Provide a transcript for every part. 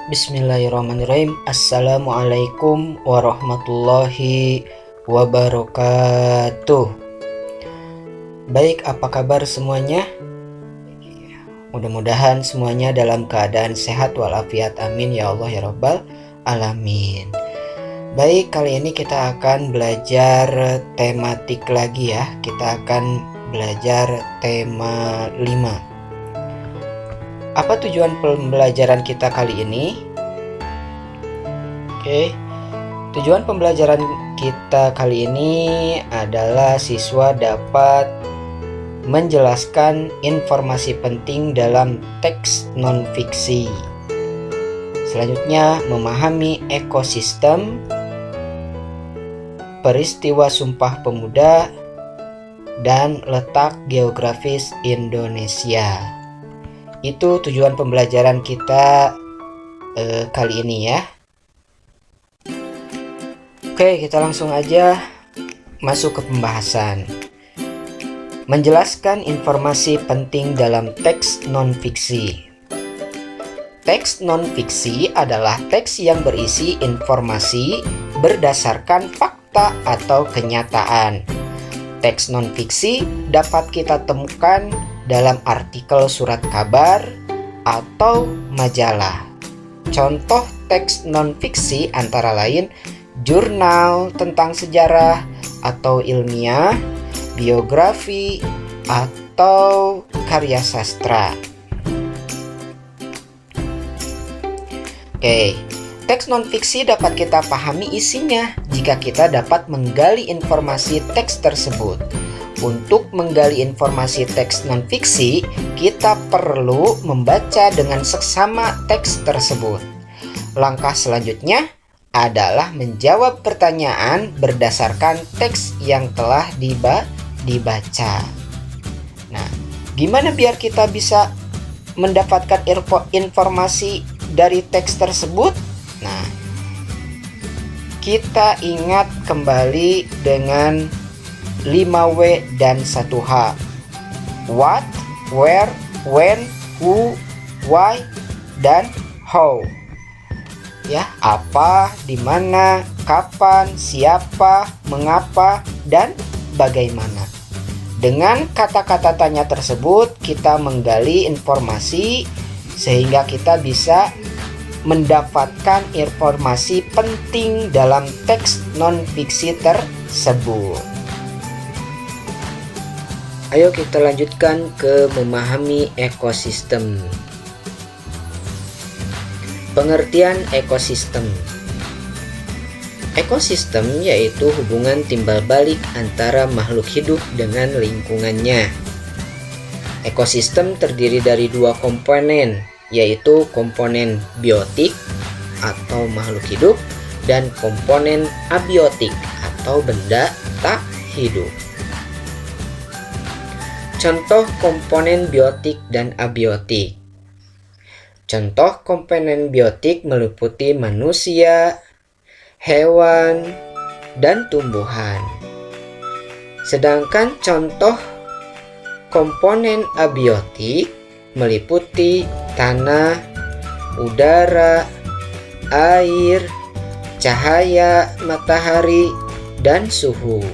Bismillahirrahmanirrahim. Assalamualaikum warahmatullahi wabarakatuh. Baik, apa kabar semuanya? Mudah-mudahan semuanya dalam keadaan sehat walafiat, amin ya Allah ya Rabbal alamin. Baik, kali ini kita akan belajar tematik lagi ya. Kita akan belajar tema 5. Apa tujuan pembelajaran kita kali ini? Oke, tujuan pembelajaran kita kali ini adalah siswa dapat menjelaskan informasi penting dalam teks non-fiksi. Selanjutnya, memahami ekosistem, peristiwa Sumpah Pemuda, dan letak geografis Indonesia. Itu tujuan pembelajaran kita kali ini ya. Oke, kita langsung aja masuk ke pembahasan. Menjelaskan informasi penting dalam teks non-fiksi. Teks non-fiksi adalah teks yang berisi informasi berdasarkan fakta atau kenyataan. Teks non-fiksi dapat kita temukan dalam artikel surat kabar atau majalah. Contoh teks non-fiksi antara lain jurnal tentang sejarah atau ilmiah, biografi, atau karya sastra. Oke, teks non-fiksi dapat kita pahami isinya jika kita dapat menggali informasi teks tersebut. Untuk menggali informasi teks non-fiksi, kita perlu membaca dengan seksama teks tersebut. Langkah selanjutnya adalah menjawab pertanyaan berdasarkan teks yang telah dibaca. Nah, gimana biar kita bisa mendapatkan informasi dari teks tersebut? Nah, kita ingat kembali dengan 5W dan 1H. What, where, when, who, why, dan how. Ya, apa, di mana, kapan, siapa, mengapa, dan bagaimana. Dengan kata-kata tanya tersebut, kita menggali informasi sehingga kita bisa mendapatkan informasi penting dalam teks non-fiksi tersebut. Ayo kita lanjutkan ke memahami ekosistem. Pengertian ekosistem. Ekosistem yaitu hubungan timbal balik antara makhluk hidup dengan lingkungannya. Ekosistem terdiri dari dua komponen, yaitu komponen biotik atau makhluk hidup dan komponen abiotik atau benda tak hidup. Contoh komponen biotik dan abiotik. Contoh komponen biotik meliputi manusia, hewan, dan tumbuhan. Sedangkan contoh komponen abiotik meliputi tanah, udara, air, cahaya matahari, dan suhu.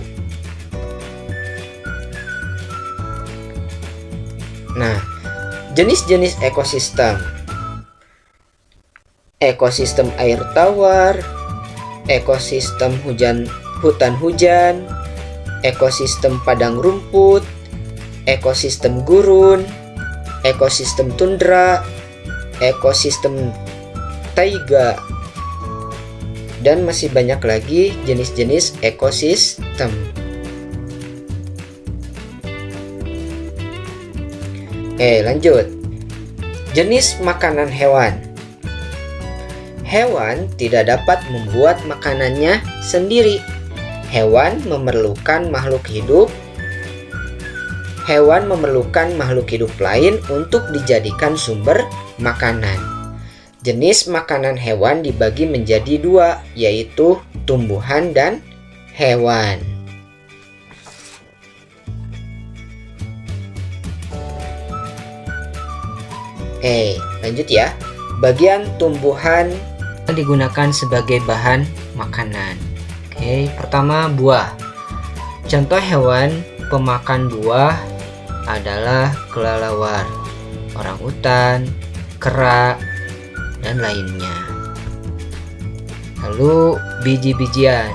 Nah, jenis-jenis ekosistem. Ekosistem air tawar, ekosistem hutan hujan, ekosistem padang rumput, ekosistem gurun, ekosistem tundra, ekosistem taiga, dan masih banyak lagi jenis-jenis ekosistem. Lanjut. Jenis makanan hewan. Hewan tidak dapat membuat makanannya sendiri. Hewan memerlukan makhluk hidup. Hewan memerlukan makhluk hidup lain untuk dijadikan sumber makanan. Jenis makanan hewan dibagi menjadi dua, yaitu tumbuhan dan hewan. Lanjut ya. bagian tumbuhan yang digunakan sebagai bahan makanan. Oke, pertama buah. Contoh hewan pemakan buah adalah kelelawar, orangutan, kera, dan lainnya. Lalu biji-bijian.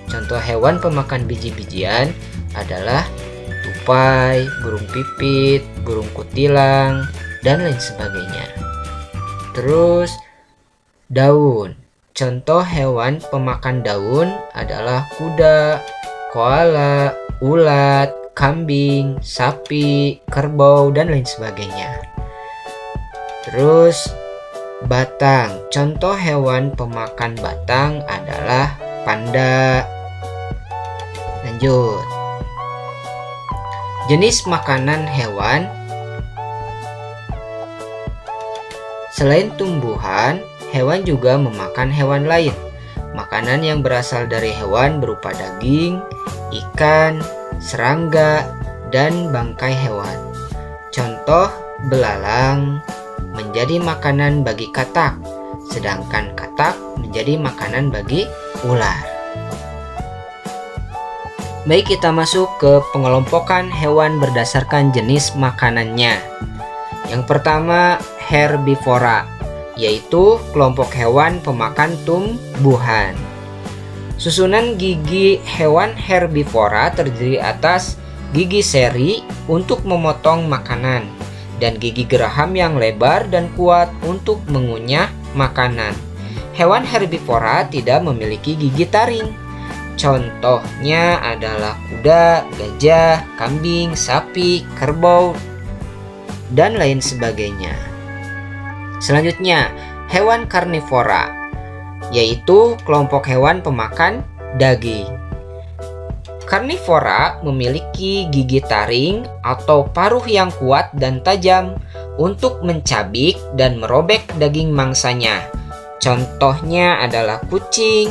Contoh hewan pemakan biji-bijian adalah tupai, burung pipit, burung kutilang, dan lain sebagainya. Terus daun. Contoh hewan pemakan daun adalah kuda, koala, ulat, kambing, sapi, kerbau, dan lain sebagainya. Terus batang. Contoh hewan pemakan batang adalah panda. Lanjut. Jenis makanan hewan. Selain tumbuhan, hewan juga memakan hewan lain. Makanan yang berasal dari hewan berupa daging, ikan, serangga, dan bangkai hewan. Contoh belalang menjadi makanan bagi katak, sedangkan katak menjadi makanan bagi ular. Baik, kita masuk ke pengelompokan hewan berdasarkan jenis makanannya. Yang pertama, herbivora, yaitu kelompok hewan pemakan tumbuhan. Susunan gigi hewan herbivora terdiri atas gigi seri untuk memotong makanan dan gigi geraham yang lebar dan kuat untuk mengunyah makanan. Hewan herbivora tidak memiliki gigi taring. Contohnya adalah kuda, gajah, kambing, sapi, kerbau, dan lain sebagainya. Selanjutnya, hewan karnivora, yaitu kelompok hewan pemakan daging. Karnivora memiliki gigi taring atau paruh yang kuat dan tajam untuk mencabik dan merobek daging mangsanya. Contohnya adalah kucing,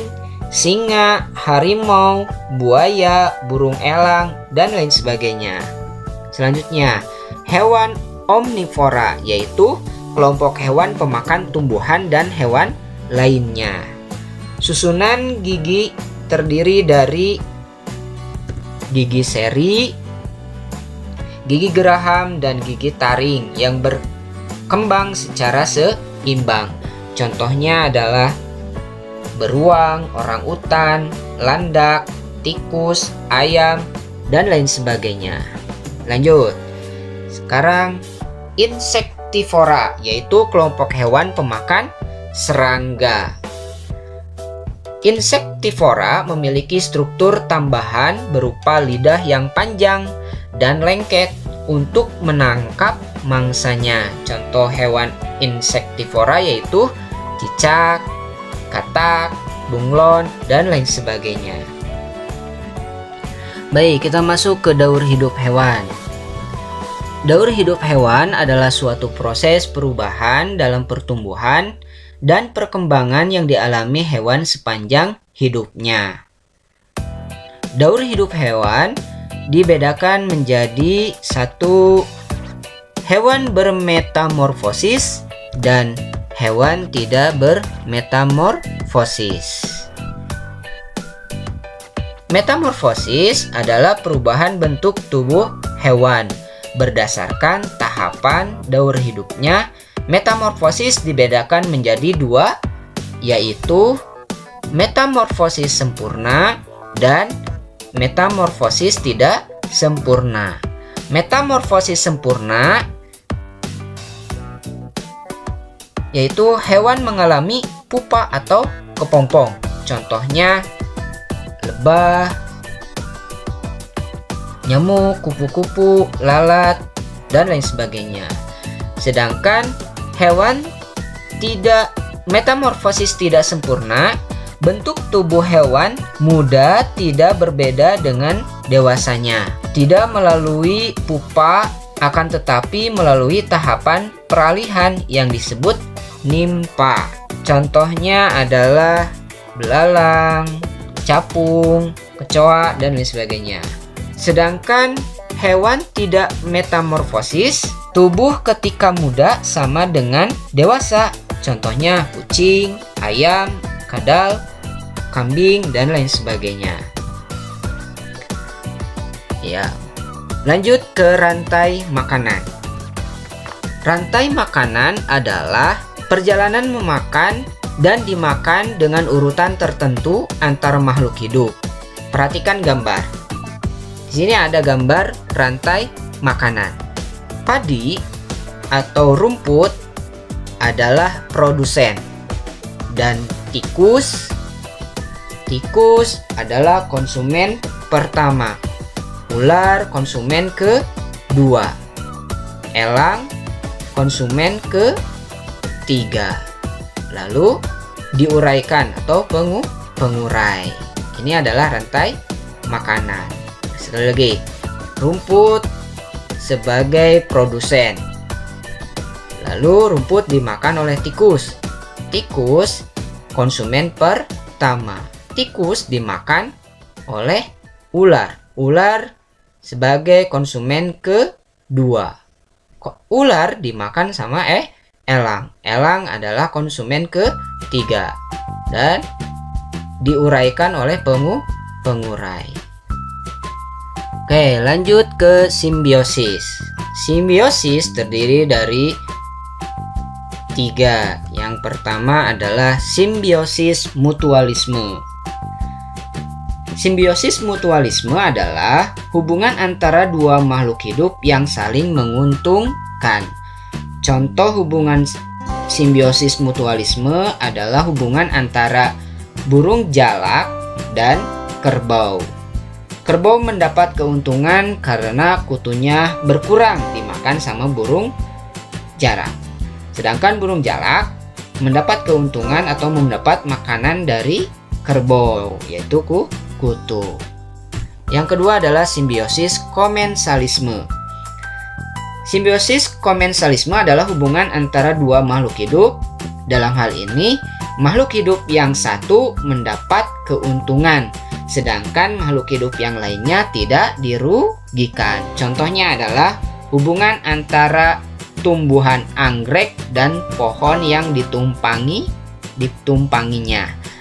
singa, harimau, buaya, burung elang, dan lain sebagainya. Selanjutnya, hewan omnivora, yaitu kelompok hewan pemakan tumbuhan dan hewan lainnya. Susunan gigi terdiri dari gigi seri, gigi geraham, dan gigi taring yang berkembang secara seimbang. Contohnya adalah beruang, orangutan, landak, tikus, ayam, dan lain sebagainya. Lanjut. Sekarang insektivora, yaitu kelompok hewan pemakan serangga. Insektivora memiliki struktur tambahan berupa lidah yang panjang dan lengket untuk menangkap mangsanya. Contoh hewan insektivora yaitu cicak, katak, bunglon, dan lain sebagainya. Baik, kita masuk ke daur hidup hewan. Daur hidup hewan adalah suatu proses perubahan dalam pertumbuhan dan perkembangan yang dialami hewan sepanjang hidupnya. Daur hidup hewan dibedakan menjadi satu, hewan bermetamorfosis dan hewan tidak bermetamorfosis. Metamorfosis adalah perubahan bentuk tubuh hewan berdasarkan tahapan daur hidupnya. Metamorfosis dibedakan menjadi dua, yaitu metamorfosis sempurna dan metamorfosis tidak sempurna. Metamorfosis sempurna yaitu hewan mengalami pupa atau kepompong. Contohnya lebah, nyamuk, kupu-kupu, lalat, dan lain sebagainya. Sedangkan hewan tidak metamorfosis tidak sempurna, bentuk tubuh hewan muda tidak berbeda dengan dewasanya. Tidak melalui pupa, akan tetapi melalui tahapan peralihan yang disebut nimpa. Contohnya adalah belalang, capung, kecoa, dan lain sebagainya. Sedangkan hewan tidak metamorfosis, tubuh ketika muda sama dengan dewasa. Contohnya kucing, ayam, kadal, kambing, dan lain sebagainya. Ya, lanjut ke rantai makanan. Rantai makanan adalah perjalanan memakan dan dimakan dengan urutan tertentu antar makhluk hidup. Perhatikan gambar. Di sini ada gambar rantai makanan. Padi atau rumput adalah produsen dan tikus adalah konsumen pertama. Ular konsumen kedua. Elang konsumen ketiga. Lalu diuraikan atau pengurai. Ini adalah rantai makanan. Sekali lagi, rumput sebagai produsen. Lalu rumput dimakan oleh tikus. Tikus konsumen pertama. Tikus dimakan oleh ular. Ular sebagai konsumen kedua. Ular dimakan sama elang. Elang adalah konsumen ketiga dan diuraikan oleh pengurai. Oke, lanjut ke simbiosis. Simbiosis terdiri dari 3. Yang pertama adalah simbiosis mutualisme. Simbiosis mutualisme adalah hubungan antara dua makhluk hidup yang saling menguntungkan. Contoh hubungan simbiosis mutualisme adalah hubungan antara burung jalak dan kerbau. Kerbau mendapat keuntungan karena kutunya berkurang dimakan sama burung jalak. Sedangkan burung jalak mendapat keuntungan atau mendapat makanan dari kerbau, yaitu kutu. Yang kedua adalah simbiosis komensalisme. Simbiosis komensalisme adalah hubungan antara dua makhluk hidup. Dalam hal ini, makhluk hidup yang satu mendapat keuntungan, sedangkan makhluk hidup yang lainnya tidak dirugikan. Contohnya adalah hubungan antara tumbuhan anggrek dan pohon yang ditumpanginya.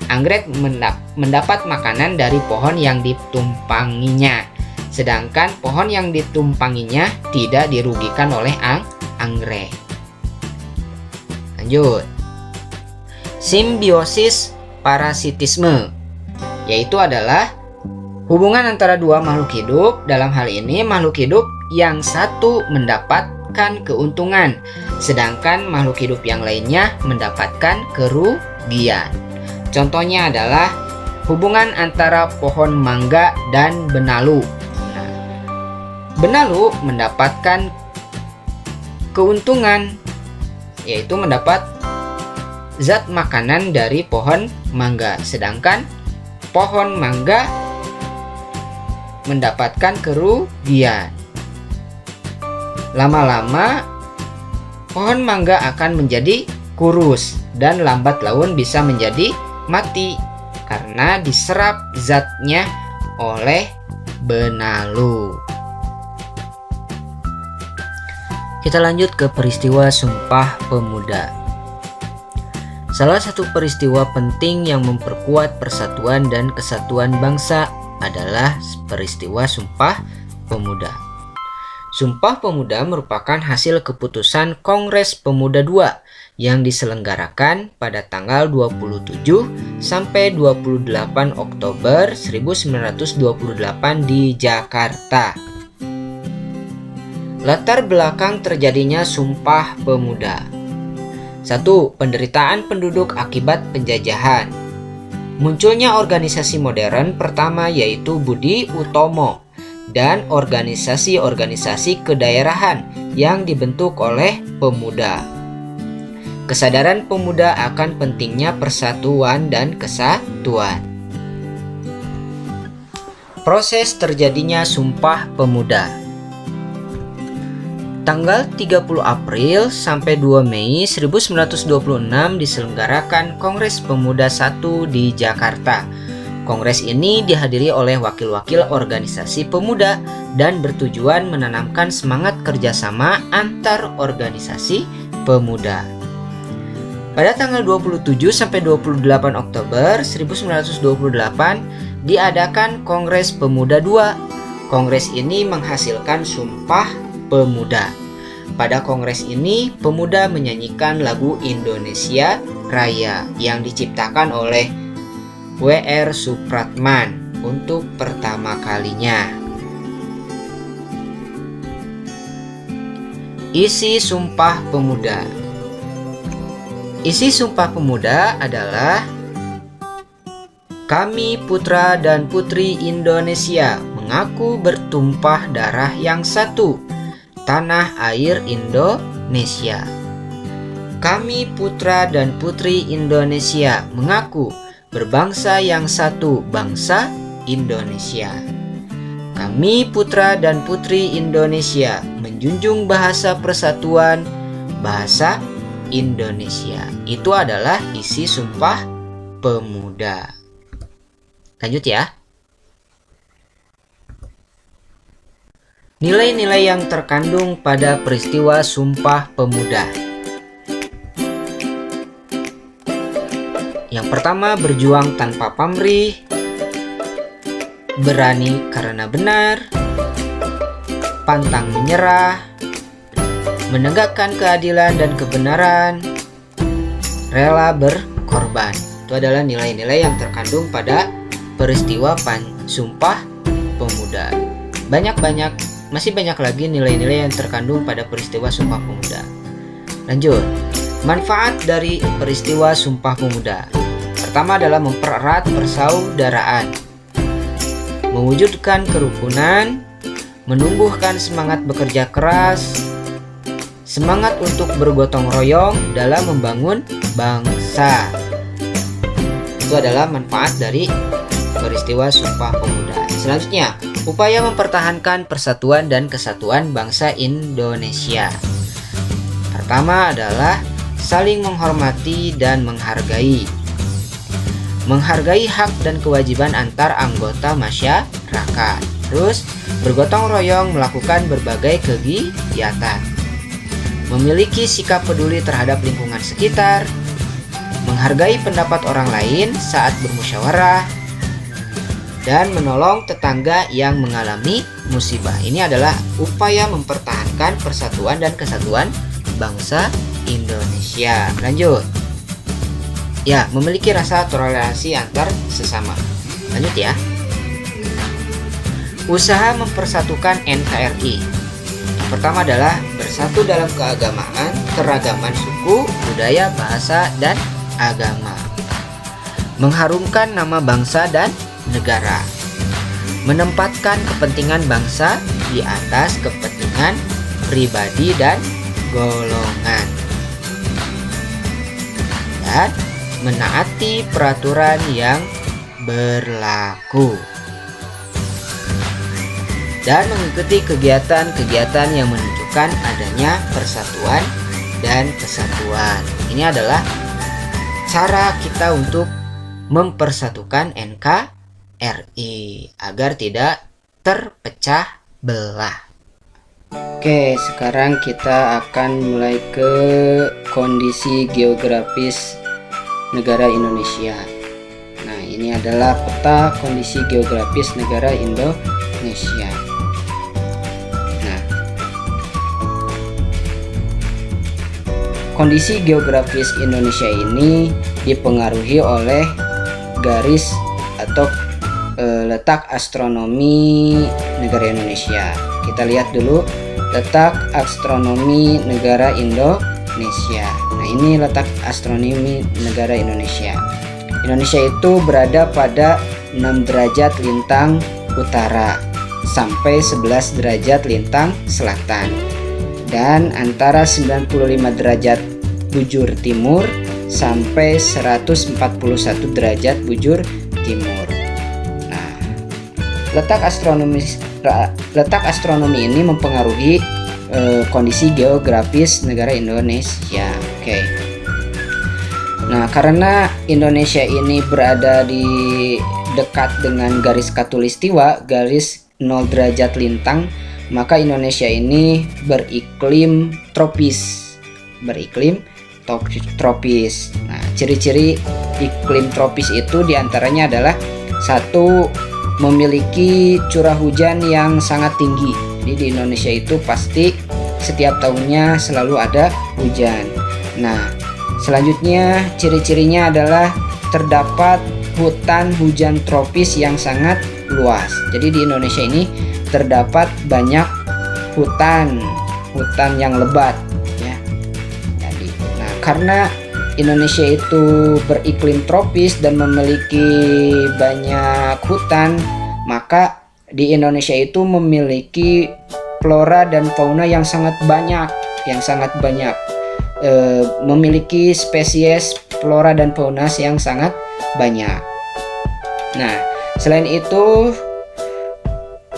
Anggrek mendapat makanan dari pohon yang ditumpanginya, sedangkan pohon yang ditumpanginya tidak dirugikan oleh anggrek. Lanjut. Simbiosis parasitisme, yaitu adalah hubungan antara dua makhluk hidup. Dalam hal ini makhluk hidup yang satu mendapatkan keuntungan, sedangkan makhluk hidup yang lainnya mendapatkan kerugian. Contohnya adalah hubungan antara pohon mangga dan benalu. Nah, benalu mendapatkan keuntungan, yaitu mendapat zat makanan dari pohon mangga, sedangkan pohon mangga mendapatkan kerugian. Lama-lama pohon mangga akan menjadi kurus dan lambat laun bisa menjadi mati karena diserap zatnya oleh benalu. Kita lanjut ke peristiwa Sumpah Pemuda. Salah satu peristiwa penting yang memperkuat persatuan dan kesatuan bangsa adalah peristiwa Sumpah Pemuda. Sumpah Pemuda merupakan hasil keputusan Kongres Pemuda II yang diselenggarakan pada tanggal 27 sampai 28 Oktober 1928 di Jakarta. Latar belakang terjadinya Sumpah Pemuda. 1. Penderitaan penduduk akibat penjajahan. Munculnya organisasi modern pertama yaitu Budi Utomo dan organisasi-organisasi kedaerahan yang dibentuk oleh pemuda. Kesadaran pemuda akan pentingnya persatuan dan kesatuan. Proses terjadinya Sumpah Pemuda. Tanggal 30 April sampai 2 Mei 1926 diselenggarakan Kongres Pemuda I di Jakarta. Kongres ini dihadiri oleh wakil-wakil organisasi pemuda dan bertujuan menanamkan semangat kerjasama antar organisasi pemuda. Pada tanggal 27 sampai 28 Oktober 1928 diadakan Kongres Pemuda II. Kongres ini menghasilkan Sumpah Pemuda. Pada kongres ini, pemuda menyanyikan lagu Indonesia Raya yang diciptakan oleh W.R. Supratman untuk pertama kalinya. Isi Sumpah Pemuda. Isi Sumpah Pemuda adalah: kami putra dan putri Indonesia mengaku bertumpah darah yang satu, tanah air Indonesia. Kami putra dan putri Indonesia mengaku berbangsa yang satu, bangsa Indonesia. Kami putra dan putri Indonesia menjunjung bahasa persatuan, bahasa Indonesia. Itu adalah isi Sumpah Pemuda. Lanjut ya. Nilai-nilai yang terkandung pada peristiwa Sumpah Pemuda. Yang pertama, berjuang tanpa pamrih, berani karena benar, pantang menyerah, menegakkan keadilan dan kebenaran, rela berkorban. Itu adalah nilai-nilai yang terkandung pada peristiwa Sumpah Pemuda. Masih banyak lagi nilai-nilai yang terkandung pada peristiwa Sumpah Pemuda. Lanjut. Manfaat dari peristiwa Sumpah Pemuda. Pertama adalah mempererat persaudaraan, mewujudkan kerukunan, menumbuhkan semangat bekerja keras, semangat untuk bergotong royong dalam membangun bangsa. Itu adalah manfaat dari peristiwa Sumpah Pemuda. Selanjutnya, upaya mempertahankan persatuan dan kesatuan bangsa Indonesia. Pertama adalah saling menghormati dan menghargai. Menghargai hak dan kewajiban antar anggota masyarakat. Terus, bergotong royong melakukan berbagai kegiatan. Memiliki sikap peduli terhadap lingkungan sekitar. Menghargai pendapat orang lain saat bermusyawarah. Dan menolong tetangga yang mengalami musibah. Ini adalah upaya mempertahankan persatuan dan kesatuan bangsa Indonesia. Lanjut. Ya, memiliki rasa toleransi antar sesama. Lanjut ya. Usaha mempersatukan NKRI. Yang pertama adalah bersatu dalam keagamaan, keragaman suku, budaya, bahasa, dan agama. Mengharumkan nama bangsa dan negara. Menempatkan kepentingan bangsa di atas kepentingan pribadi dan golongan. Dan menaati peraturan yang berlaku. Dan mengikuti kegiatan-kegiatan yang menunjukkan adanya persatuan dan kesatuan. Ini adalah cara kita untuk mempersatukan NKRI agar tidak terpecah belah. Oke, sekarang kita akan mulai ke kondisi geografis negara Indonesia. Nah, ini adalah peta kondisi geografis negara Indonesia. Nah, kondisi geografis Indonesia ini dipengaruhi oleh garis atau letak astronomi negara Indonesia. Kita lihat dulu letak astronomi negara Indonesia. Nah, ini letak astronomi negara Indonesia. Indonesia itu berada pada 6 derajat lintang utara sampai 11 derajat lintang selatan, dan antara 95 derajat bujur timur sampai 141 derajat bujur timur. Nah, letak astronomi ini mempengaruhi kondisi geografis negara Indonesia. Oke. Nah, karena Indonesia ini berada di dekat dengan garis khatulistiwa, garis 0 derajat lintang, maka Indonesia ini beriklim tropis. tropis. Nah, ciri-ciri iklim tropis itu diantaranya adalah satu, memiliki curah hujan yang sangat tinggi. Jadi di Indonesia itu pasti setiap tahunnya selalu ada hujan. Nah, selanjutnya ciri-cirinya adalah terdapat hutan hujan tropis yang sangat luas. Jadi di Indonesia ini terdapat banyak hutan yang lebat ya. Jadi, nah, karena Indonesia itu beriklim tropis dan memiliki banyak hutan, maka di Indonesia itu memiliki flora dan fauna yang sangat banyak, memiliki spesies flora dan fauna yang sangat banyak. Nah, selain itu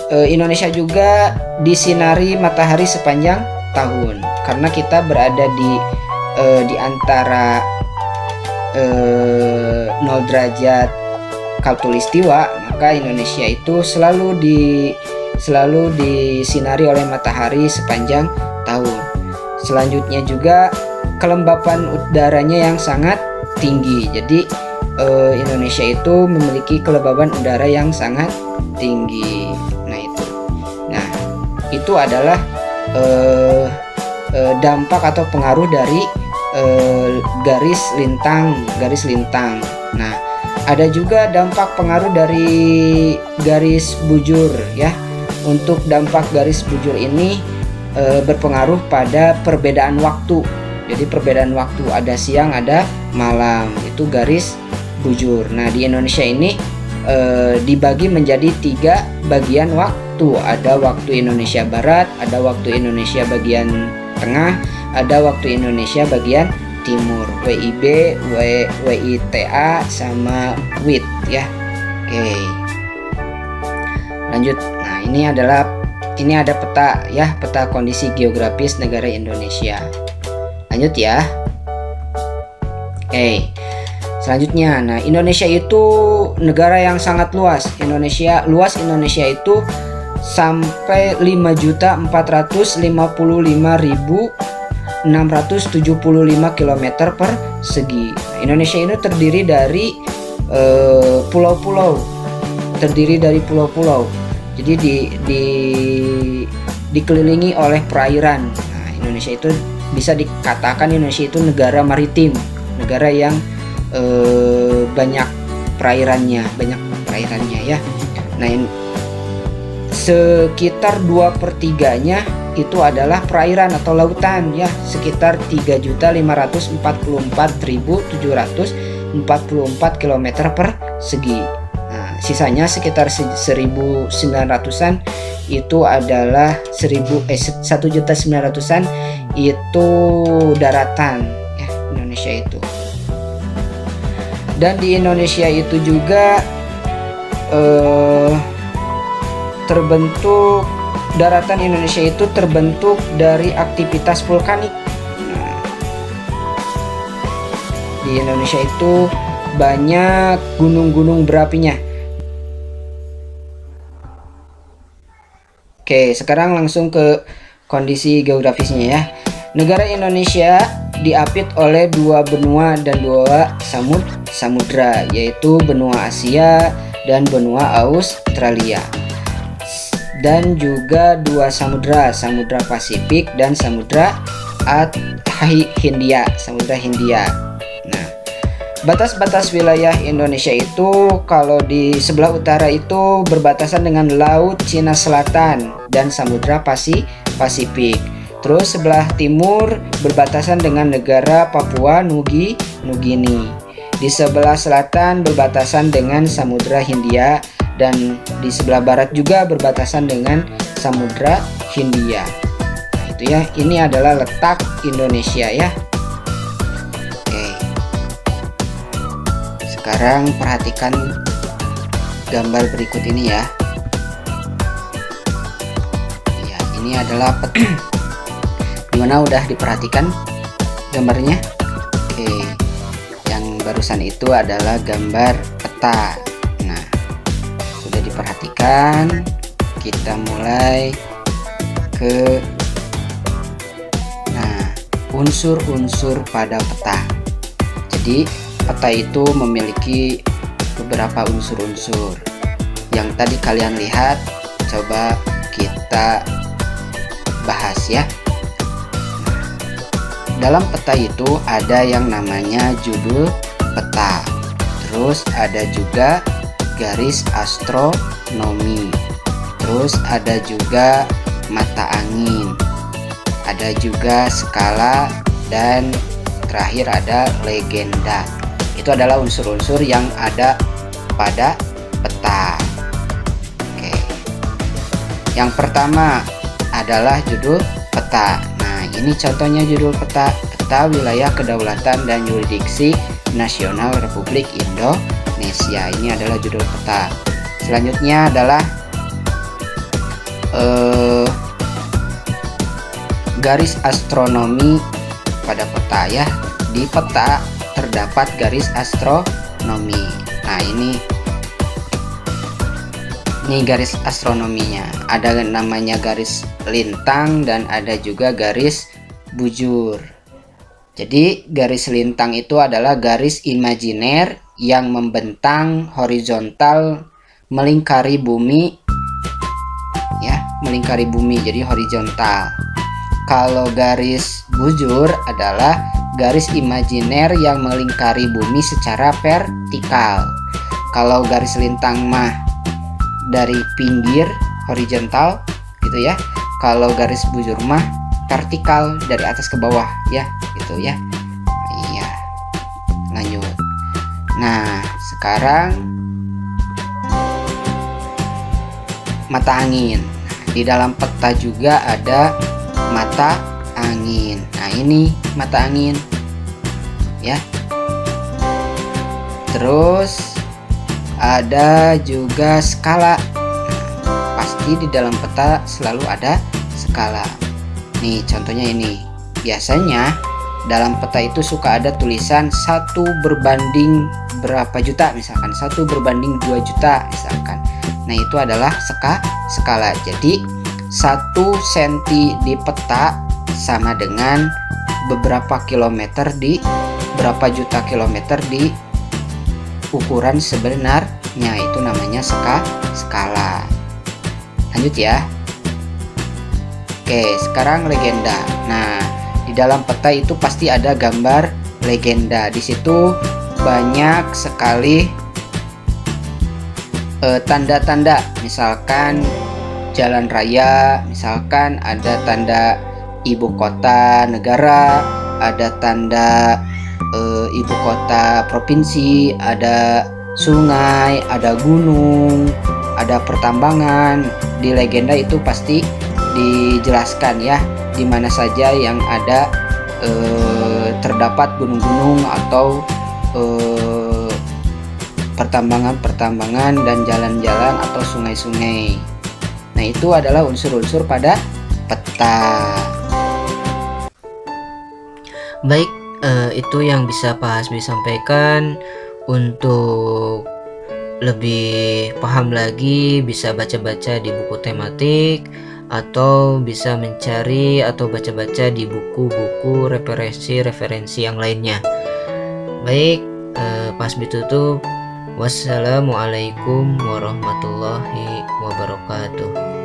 Indonesia juga disinari matahari sepanjang tahun karena kita berada di antara 0 derajat khatulistiwa, maka Indonesia itu selalu disinari oleh matahari sepanjang tahun. Selanjutnya juga kelembapan udaranya yang sangat tinggi. Jadi Indonesia itu memiliki kelembaban udara yang sangat tinggi. Nah, itu adalah dampak atau pengaruh dari garis lintang. Nah, ada juga dampak pengaruh dari garis bujur ya. Untuk dampak garis bujur ini berpengaruh pada perbedaan waktu. Jadi perbedaan waktu, ada siang ada malam, itu garis bujur. Nah, di Indonesia ini dibagi menjadi 3 bagian waktu. Ada waktu Indonesia Barat, ada waktu Indonesia bagian tengah, ada waktu Indonesia bagian timur, WIB, WITA sama WIT ya. Oke. Lanjut. Nah, ini ada peta ya, peta kondisi geografis negara Indonesia. Lanjut ya. Oke. Selanjutnya, nah Indonesia itu negara yang sangat luas. Indonesia itu sampai 5.455.675 km persegi. Nah, Indonesia ini terdiri dari pulau-pulau. Jadi dikelilingi oleh perairan. Nah, Indonesia itu bisa dikatakan Indonesia itu negara maritim, negara yang banyak perairannya ya. Nah, sekitar 2/3-nya itu adalah perairan atau lautan ya, sekitar 3.544.744 km persegi. Nah, sisanya sekitar 1.900-an itu adalah 1.900-an itu daratan ya, Indonesia itu. Dan di Indonesia itu juga terbentuk, daratan Indonesia itu terbentuk dari aktivitas vulkanik. Nah, di Indonesia itu banyak gunung-gunung berapinya. Oke, sekarang langsung ke kondisi geografisnya ya. Negara Indonesia diapit oleh 2 benua dan 2 samudra, yaitu benua Asia dan benua Australia, dan juga 2 samudra, Samudra Pasifik dan Samudra Hindia. Nah, batas-batas wilayah Indonesia itu kalau di sebelah utara itu berbatasan dengan Laut Cina Selatan dan Samudra Pasifik. Terus sebelah timur berbatasan dengan negara Papua Nugini. Di sebelah selatan berbatasan dengan Samudra Hindia, dan di sebelah barat juga berbatasan dengan Samudra Hindia. Nah, itu ya, ini adalah letak Indonesia ya. Oke. Sekarang perhatikan gambar berikut ini ya. Ya, ini adalah gimana, udah diperhatikan gambarnya? Oke. Yang barusan itu adalah gambar peta. Nah, sudah diperhatikan, kita mulai ke unsur-unsur pada peta. Jadi peta itu memiliki beberapa unsur-unsur yang tadi kalian lihat. Coba kita bahas ya. Dalam peta itu ada yang namanya judul peta, terus ada juga garis astronomi, terus ada juga mata angin, ada juga skala, dan terakhir ada legenda. Itu adalah unsur-unsur yang ada pada peta. Oke. Yang pertama adalah judul peta. Nah, ini contohnya judul peta. Peta wilayah kedaulatan dan yurisdiksi nasional Republik Indonesia. Ini adalah judul peta. Selanjutnya adalah garis astronomi pada peta ya. Di peta terdapat garis astronomi. Nah, ini garis astronominya. Ada namanya garis lintang dan ada juga garis bujur. Jadi garis lintang itu adalah garis imajiner yang membentang horizontal melingkari bumi ya, melingkari bumi, jadi horizontal. Kalau garis bujur adalah garis imajiner yang melingkari bumi secara vertikal. Kalau garis lintang mah dari pinggir horizontal gitu ya. Kalau garis bujur mah vertikal dari atas ke bawah ya, gitu ya. Iya. Lanjut. Nah, sekarang mata angin. Di dalam peta juga ada mata angin. Nah, ini mata angin ya. Terus ada juga skala. Pasti di dalam peta selalu ada skala. Nih contohnya ini. Biasanya dalam peta itu suka ada tulisan 1 berbanding berapa juta, misalkan 1 berbanding 2 juta misalkan. Nah, itu adalah skala. Jadi 1 senti di peta sama dengan beberapa kilometer di berapa juta kilometer di ukuran sebenarnya. Itu namanya skala. Lanjut ya. Oke, sekarang legenda. Nah, di dalam peta itu pasti ada gambar legenda. Di situ banyak sekali tanda-tanda, misalkan jalan raya, misalkan ada tanda ibu kota negara, ada tanda ibu kota provinsi, ada sungai, ada gunung, ada pertambangan. Di legenda itu pasti dijelaskan ya, di mana saja yang ada terdapat gunung-gunung atau pertambangan dan jalan-jalan atau sungai-sungai. Nah, itu adalah unsur-unsur pada peta. Baik, itu yang bisa Pak Hasbi sampaikan. Untuk lebih paham lagi bisa baca-baca di buku tematik atau bisa mencari atau baca-baca di buku-buku referensi yang lainnya. Baik, Pak Hasbi tutup. Wassalamualaikum warahmatullahi wabarakatuh.